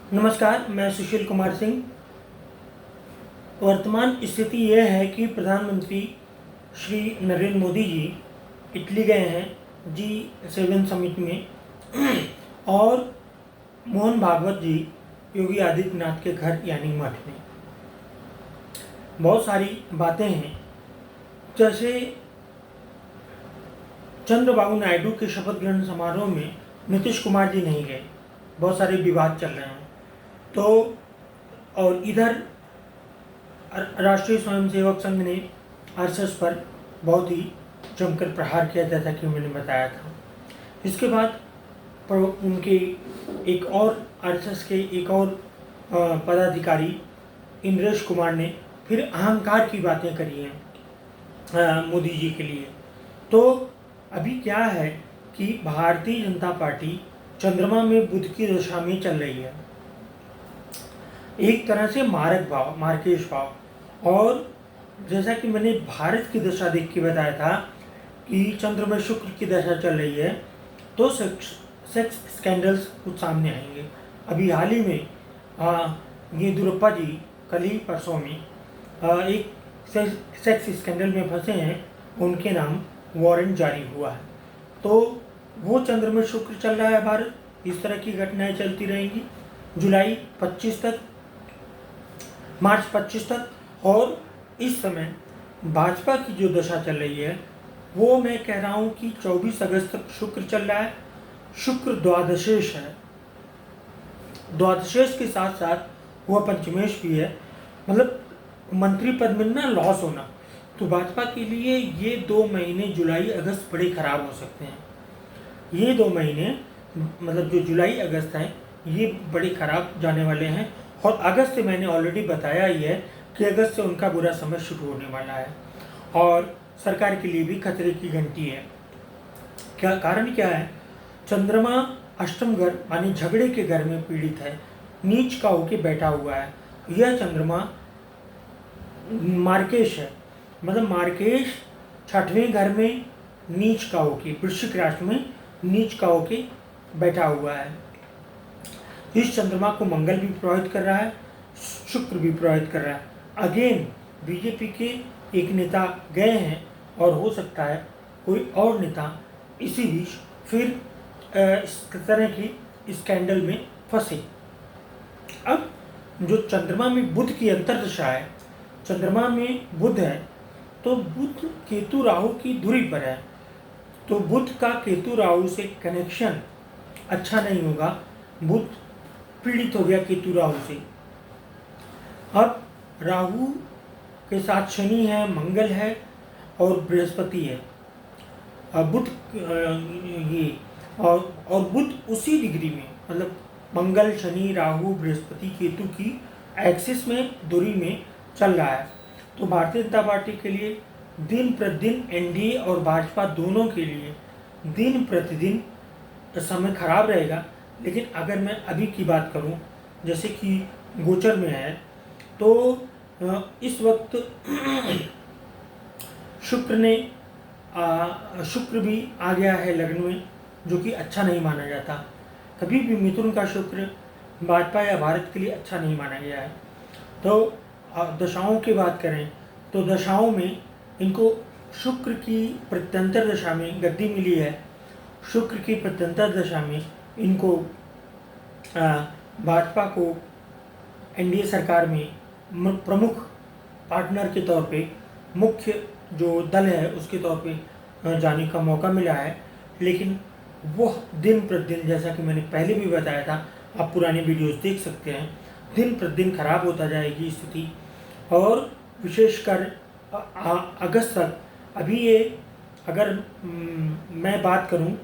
नमस्कार, मैं सुशील कुमार सिंह। वर्तमान स्थिति यह है कि प्रधानमंत्री श्री नरेंद्र मोदी जी इटली गए हैं G7 समिट में और मोहन भागवत जी योगी आदित्यनाथ के घर यानी मठ में बहुत सारी बातें हैं। जैसे चंद्रबाबू नायडू के शपथ ग्रहण समारोह में नीतीश कुमार जी नहीं गए, बहुत सारे विवाद चल रहे हैं। तो और इधर राष्ट्रीय स्वयंसेवक संघ ने आरएसएस पर बहुत ही जमकर प्रहार किया, जैसा कि मैंने बताया था। इसके बाद उनके एक और आरएसएस के एक और पदाधिकारी इंद्रेश कुमार ने फिर अहंकार की बातें करी हैं मोदी जी के लिए। तो अभी क्या है कि भारतीय जनता पार्टी चंद्रमा में बुध की दशा में चल रही है, एक तरह से मारक भाव, मार्केश भाव। और जैसा कि मैंने भारत की दशा देख के बताया था कि चंद्र में शुक्र की दशा चल रही है, तो सेक्स स्कैंडल्स कुछ सामने आएंगे। अभी हाल ही में येदियुरप्पा जी कल ही परसों में एक सेक्स स्कैंडल में फंसे हैं, उनके नाम वारंट जारी हुआ है। तो वो चंद्र में शुक्र चल रहा है भारत, इस तरह की घटनाएं चलती रहेंगी जुलाई 25 तक, मार्च 25 तक। और इस समय भाजपा की जो दशा चल रही है वो मैं कह रहा हूँ कि 24 अगस्त तक शुक्र चल रहा है। शुक्र द्वादशेश है, द्वादशेश के साथ साथ वह पंचमेश भी है, मतलब मंत्री पद मिलना, लॉस होना। तो भाजपा के लिए ये 2 महीने जुलाई अगस्त बड़े खराब हो सकते हैं। ये 2 महीने मतलब जो जुलाई अगस्त हैं ये बड़े खराब जाने वाले हैं। और अगस्त से मैंने ऑलरेडी बताया ही है कि अगस्त से उनका बुरा समय शुरू होने वाला है और सरकार के लिए भी खतरे की घंटी है। क्या कारण क्या है? चंद्रमा अष्टम घर मानी झगड़े के घर में पीड़ित है, नीच का होके बैठा हुआ है। यह चंद्रमा मार्केश है, मतलब मार्केश 6वें घर में नीच का होके, वृश्चिक राशि में नीच का होके बैठा हुआ है। इस चंद्रमा को मंगल भी प्रभावित कर रहा है, शुक्र भी प्रभावित कर रहा है। अगेन बीजेपी के एक नेता गए हैं और हो सकता है कोई और नेता इसी बीच फिर इस तरह की स्कैंडल में फंसे। अब जो चंद्रमा में बुध की अंतर्दशा है, चंद्रमा में बुध है तो बुध केतु राहु की धुरी पर है, तो बुध का केतु राहु से कनेक्शन अच्छा नहीं होगा। बुध पीड़ित हो गया केतु राहु से। अब राहु के साथ शनि है, मंगल है और बृहस्पति है। बुध ये और बुध उसी डिग्री में, मतलब मंगल, शनि, राहु, बृहस्पति, केतु की एक्सिस में, दूरी में चल रहा है। तो भारतीय जनता पार्टी के लिए दिन प्रतिदिन, एनडीए और भाजपा दोनों के लिए दिन प्रतिदिन समय खराब रहेगा। लेकिन अगर मैं अभी की बात करूं, जैसे कि गोचर में है, तो इस वक्त शुक्र भी आ गया है लग्न में, जो कि अच्छा नहीं माना जाता। कभी भी मिथुन का शुक्र भाजपा या भारत के लिए अच्छा नहीं माना गया है। तो दशाओं की बात करें तो दशाओं में इनको शुक्र की प्रत्यंतर दशा में गद्दी मिली है। शुक्र की प्रत्यंतर दशा में इनको भाजपा को एनडीए सरकार में प्रमुख पार्टनर के तौर पे, मुख्य जो दल है उसके तौर पे जाने का मौका मिला है। लेकिन वह दिन प्रतिदिन, जैसा कि मैंने पहले भी बताया था, आप पुराने वीडियोस देख सकते हैं, दिन प्रतिदिन खराब होता जाएगी स्थिति। और विशेषकर अगस्त तक, अभी ये अगर मैं बात करूं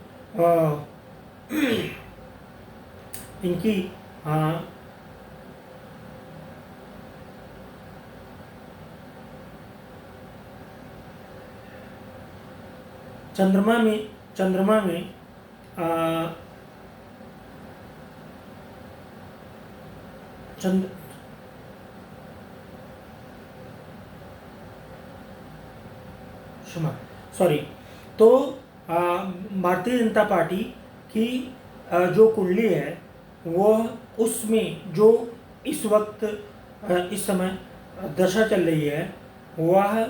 इनकी चंद्रमा में सॉरी, तो भारतीय जनता पार्टी की जो कुंडली है वह उसमें जो इस वक्त इस समय दशा चल रही है वह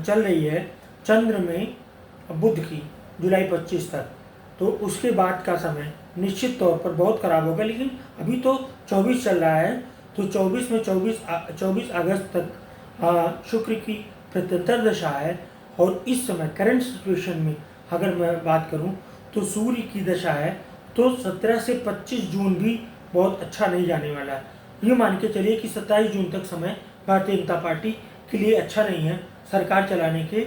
चल रही है चंद्र में बुध की, जुलाई 25 तक। तो उसके बाद का समय निश्चित तौर पर बहुत खराब होगा, लेकिन अभी तो 24 चल रहा है, तो 24 में 24 अगस्त तक शुक्र की प्रत्यंतर दशा है। और इस समय करंट सिचुएशन में अगर मैं बात करूं तो सूर्य की दशा है, तो 17 से 25 जून भी बहुत अच्छा नहीं जाने वाला है। ये मान के चलिए कि 27 जून तक समय भारतीय जनता पार्टी के लिए अच्छा नहीं है सरकार चलाने के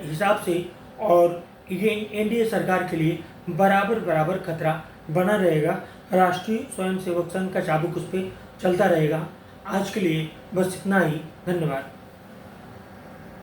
हिसाब से, और ये एनडीए सरकार के लिए बराबर बराबर खतरा बना रहेगा। राष्ट्रीय स्वयंसेवक संघ का चाबुक उस पर चलता रहेगा। आज के लिए बस इतना ही। धन्यवाद।